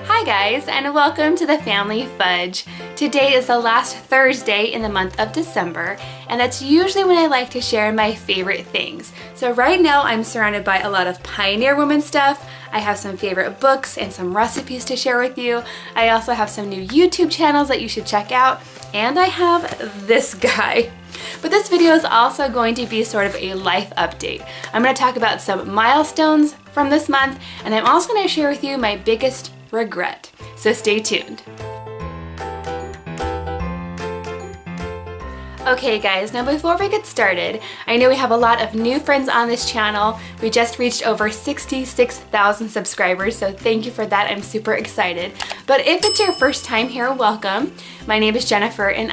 Hi guys, and welcome to the Family Fudge. Today is the last Thursday in the month of December, and that's usually when I like to share my favorite things. So right now I'm surrounded by a lot of Pioneer Woman stuff. I have some favorite books and some recipes to share with you. I also have some new YouTube channels that you should check out, and I have this guy. But this video is also going to be sort of a life update. I'm going to talk about some milestones from this month, and I'm also going to share with you my biggest regret. So stay tuned. Okay guys, now before we get started, I know we have a lot of new friends on this channel. We just reached over 66,000 subscribers, so thank you for that. I'm super excited. But if it's your first time here, welcome. My name is Jennifer, and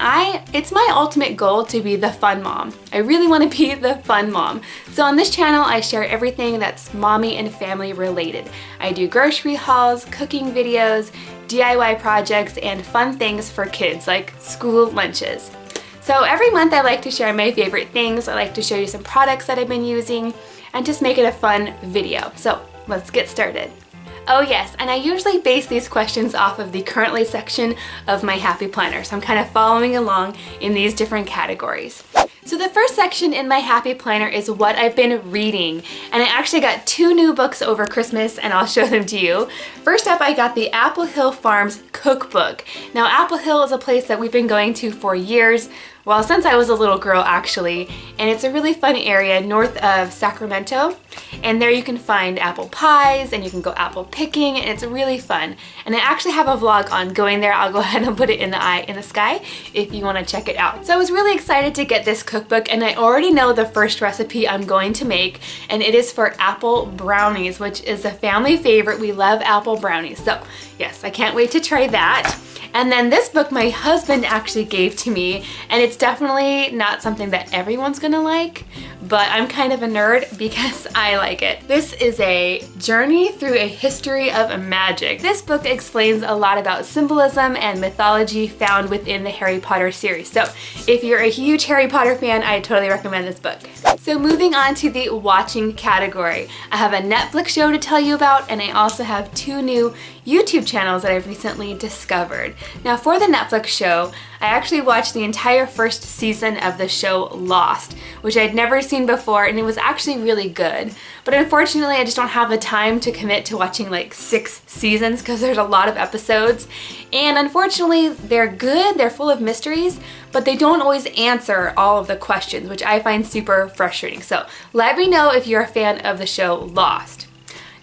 it's my ultimate goal to be the fun mom. I really want to be the fun mom. So on this channel, I share everything that's mommy and family related. I do grocery hauls, cooking videos, DIY projects, and fun things for kids like school lunches. So every month I like to share my favorite things. I like to show you some products that I've been using and just make it a fun video. So let's get started. Oh yes, and I usually base these questions off of the currently section of my Happy Planner, so I'm kind of following along in these different categories. So the first section in my Happy Planner is what I've been reading, and I actually got 2 new books over Christmas, and I'll show them to you. First up, I got the Apple Hill Farms cookbook. Now Apple Hill is a place that we've been going to for years, well, since I was a little girl actually, and it's a really fun area north of Sacramento, and there you can find apple pies and you can go apple picking, and it's really fun. And I actually have a vlog on going there. I'll go ahead and put it in the sky if you want to check it out. So I was really excited to get this cookbook, and I already know the first recipe I'm going to make, and it is for apple brownies, which is a family favorite. We love apple brownies, so yes, I can't wait to try that. And then this book my husband actually gave to me, and it's definitely not something that everyone's gonna like, but I'm kind of a nerd because I like it. This is a journey through a history of magic. This book explains a lot about symbolism and mythology found within the Harry Potter series. So if you're a huge Harry Potter fan, I totally recommend this book. So moving on to the watching category. I have a Netflix show to tell you about, and I also have 2 new YouTube channels that I've recently discovered. Now for the Netflix show, I actually watched the entire first season of the show Lost, which I'd never seen before, and it was actually really good. But unfortunately, I just don't have the time to commit to watching like 6 seasons because there's a lot of episodes. And unfortunately, they're good, they're full of mysteries, but they don't always answer all of the questions, which I find super frustrating. So let me know if you're a fan of the show Lost.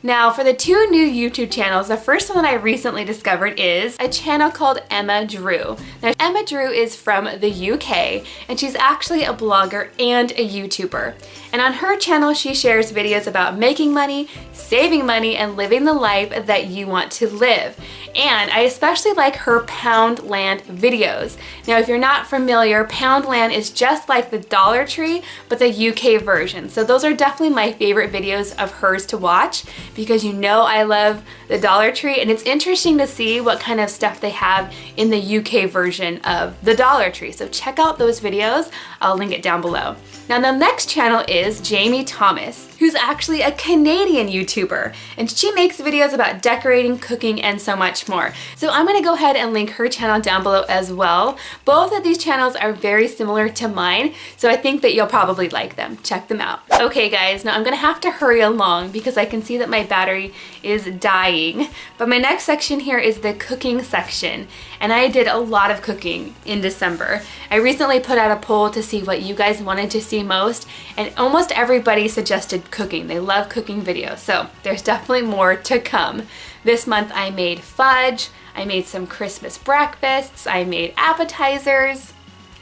Now for the 2 new YouTube channels, the first one that I recently discovered is a channel called Emma Drew. Now Emma Drew is from the UK, and she's actually a blogger and a YouTuber. And on her channel she shares videos about making money, saving money, and living the life that you want to live. And I especially like her Poundland videos. Now if you're not familiar, Poundland is just like the Dollar Tree, but the UK version. So those are definitely my favorite videos of hers to watch, because you know I love the Dollar Tree, and it's interesting to see what kind of stuff they have in the UK version of the Dollar Tree. So check out those videos. I'll link it down below. Now the next channel is Jamie Thomas, who's actually a Canadian YouTuber, and she makes videos about decorating, cooking, and so much more. So I'm gonna go ahead and link her channel down below as well. Both of these channels are very similar to mine, so I think that you'll probably like them. Check them out. Okay guys, now I'm gonna have to hurry along because I can see that my battery is dying. But my next section here is the cooking section, and I did a lot of cooking in December. I recently put out a poll to see what you guys wanted to see most, and almost everybody suggested cooking. They love cooking videos, so there's definitely more to come. This month I made fudge, I made some Christmas breakfasts, I made appetizers,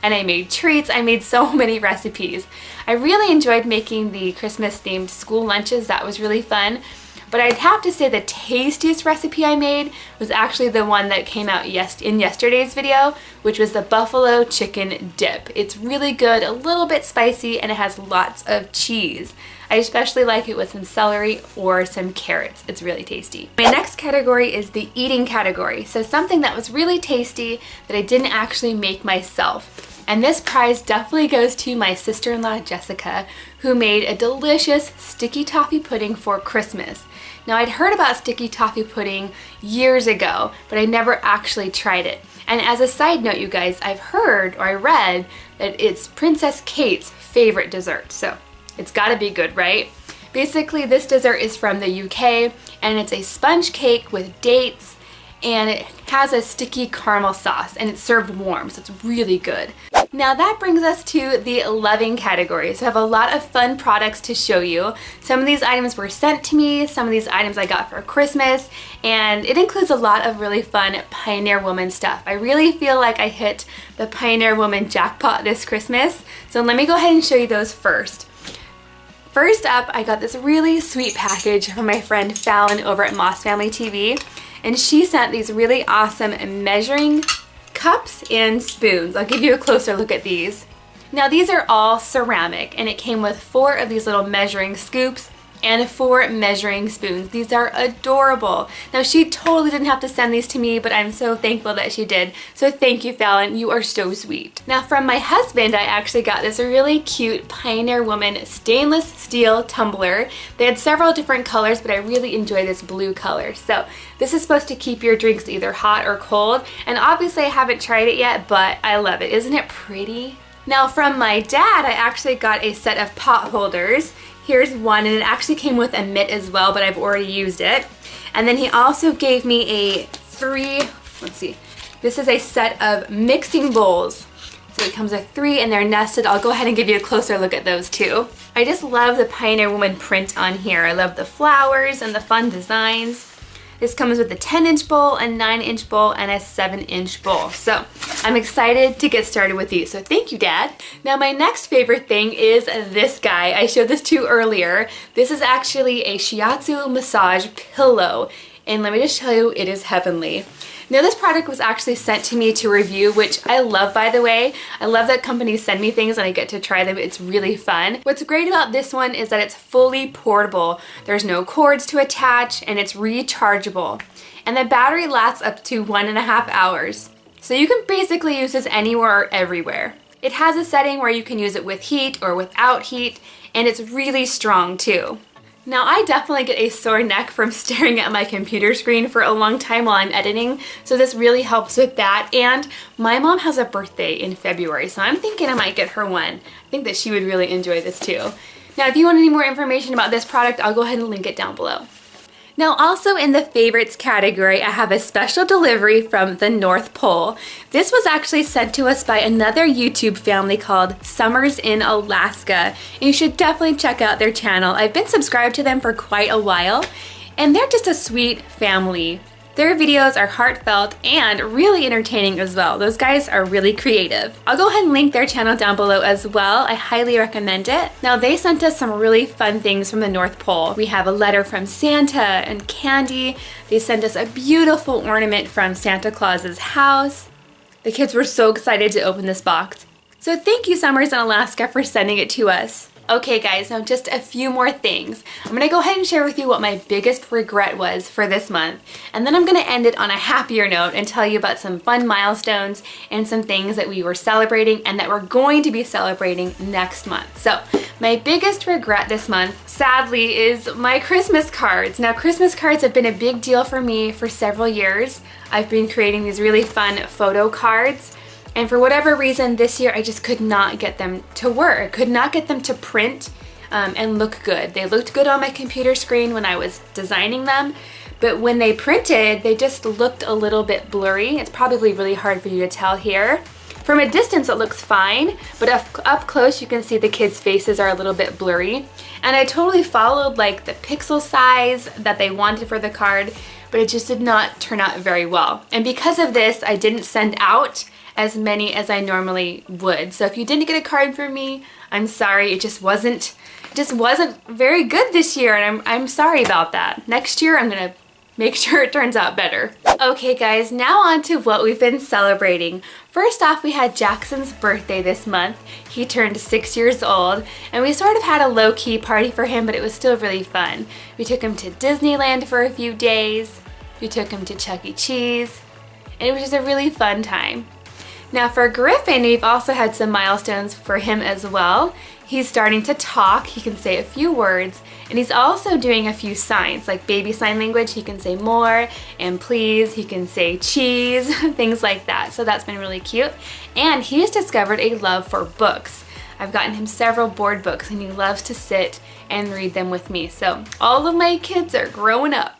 and I made treats. I made so many recipes. I really enjoyed making the Christmas themed school lunches. That was really fun. But I'd have to say the tastiest recipe I made was actually the one that came out in yesterday's video, which was the buffalo chicken dip. It's really good, a little bit spicy, and it has lots of cheese. I especially like it with some celery or some carrots. It's really tasty. My next category is the eating category. So something that was really tasty that I didn't actually make myself. And this prize definitely goes to my sister-in-law, Jessica, who made a delicious sticky toffee pudding for Christmas. Now, I'd heard about sticky toffee pudding years ago, but I never actually tried it. And as a side note, you guys, I've heard or I read that it's Princess Kate's favorite dessert, so it's gotta be good, right? Basically, this dessert is from the UK, and it's a sponge cake with dates, and it has a sticky caramel sauce, and it's served warm, so it's really good. Now that brings us to the loving category. So I have a lot of fun products to show you. Some of these items were sent to me, some of these items I got for Christmas, and it includes a lot of really fun Pioneer Woman stuff. I really feel like I hit the Pioneer Woman jackpot this Christmas, so let me go ahead and show you those first. First up, I got this really sweet package from my friend Fallon over at Moss Family TV, and she sent these really awesome measuring cups and spoons. I'll give you a closer look at these. Now these are all ceramic, and it came with 4 of these little measuring scoops and 4 measuring spoons. These are adorable. Now she totally didn't have to send these to me, but I'm so thankful that she did. So thank you, Fallon, you are so sweet. Now from my husband, I actually got this really cute Pioneer Woman stainless steel tumbler. They had several different colors, but I really enjoy this blue color. So this is supposed to keep your drinks either hot or cold, and obviously I haven't tried it yet, but I love it. Isn't it pretty? Now from my dad, I actually got a set of pot holders. Here's one, and it actually came with a mitt as well, but I've already used it. And then he also gave me a this is a set of mixing bowls. So it comes with 3 and they're nested. I'll go ahead and give you a closer look at those too. I just love the Pioneer Woman print on here. I love the flowers and the fun designs. This comes with a 10-inch bowl, a 9-inch bowl, and a 7-inch bowl. So I'm excited to get started with these. So thank you, Dad. Now my next favorite thing is this guy. I showed this to you earlier. This is actually a shiatsu massage pillow. And let me just tell you, it is heavenly. Now this product was actually sent to me to review, which I love, by the way. I love that companies send me things and I get to try them. It's really fun. What's great about this one is that it's fully portable. There's no cords to attach, and it's rechargeable. And the battery lasts up to 1.5 hours. So you can basically use this anywhere or everywhere. It has a setting where you can use it with heat or without heat, and it's really strong too. Now I definitely get a sore neck from staring at my computer screen for a long time while I'm editing, so this really helps with that. And my mom has a birthday in February, so I'm thinking I might get her one. I think that she would really enjoy this too. Now if you want any more information about this product, I'll go ahead and link it down below. Now also in the favorites category, I have a special delivery from the North Pole. This was actually sent to us by another YouTube family called Summers in Alaska. And you should definitely check out their channel. I've been subscribed to them for quite a while, and they're just a sweet family. Their videos are heartfelt and really entertaining as well. Those guys are really creative. I'll go ahead and link their channel down below as well. I highly recommend it. Now they sent us some really fun things from the North Pole. We have a letter from Santa and candy. They sent us a beautiful ornament from Santa Claus's house. The kids were so excited to open this box. So thank you, Summers in Alaska, for sending it to us. Okay guys, now just a few more things. I'm gonna go ahead and share with you what my biggest regret was for this month, and then I'm gonna end it on a happier note and tell you about some fun milestones and some things that we were celebrating and that we're going to be celebrating next month. So my biggest regret this month, sadly, is my Christmas cards. Now Christmas cards have been a big deal for me for several years. I've been creating these really fun photo cards. And for whatever reason, this year I just could not get them to work. I could not get them to print and look good. They looked good on my computer screen when I was designing them, but when they printed, they just looked a little bit blurry. It's probably really hard for you to tell here. From a distance, it looks fine, but up close, you can see the kids' faces are a little bit blurry. And I totally followed like the pixel size that they wanted for the card, but it just did not turn out very well. And because of this, I didn't send out as many as I normally would. So if you didn't get a card from me, I'm sorry. It just wasn't very good this year, and I'm sorry about that. Next year I'm gonna make sure it turns out better. Okay guys, now on to what we've been celebrating. First off, we had Jackson's birthday this month. He turned 6 years old, and we sort of had a low-key party for him, but it was still really fun. We took him to Disneyland for a few days. We took him to Chuck E. Cheese, and it was just a really fun time. Now for Griffin, we've also had some milestones for him as well. He's starting to talk, he can say a few words, and he's also doing a few signs, like baby sign language. He can say more and please, he can say cheese, things like that. So that's been really cute. And he's discovered a love for books. I've gotten him several board books and he loves to sit and read them with me. So all of my kids are growing up.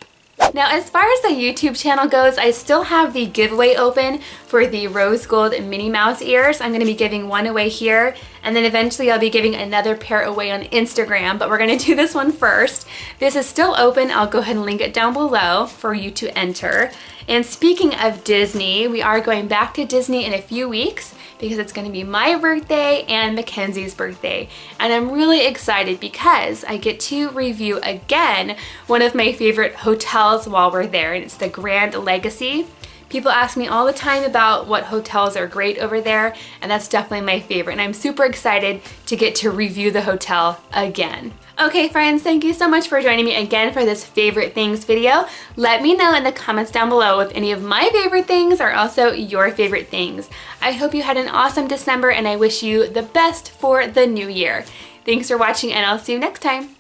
Now, as far as the YouTube channel goes, I still have the giveaway open for the rose gold Minnie Mouse ears. I'm going to be giving one away here, and then eventually I'll be giving another pair away on Instagram, but we're going to do this one first. This is still open. I'll go ahead and link it down below for you to enter. And speaking of Disney, we are going back to Disney in a few weeks because it's going to be my birthday and Mackenzie's birthday. And I'm really excited because I get to review again one of my favorite hotels while we're there, and it's the Grand Legacy. People ask me all the time about what hotels are great over there, and that's definitely my favorite. And I'm super excited to get to review the hotel again. Okay friends, thank you so much for joining me again for this favorite things video. Let me know in the comments down below if any of my favorite things are also your favorite things. I hope you had an awesome December and I wish you the best for the new year. Thanks for watching and I'll see you next time.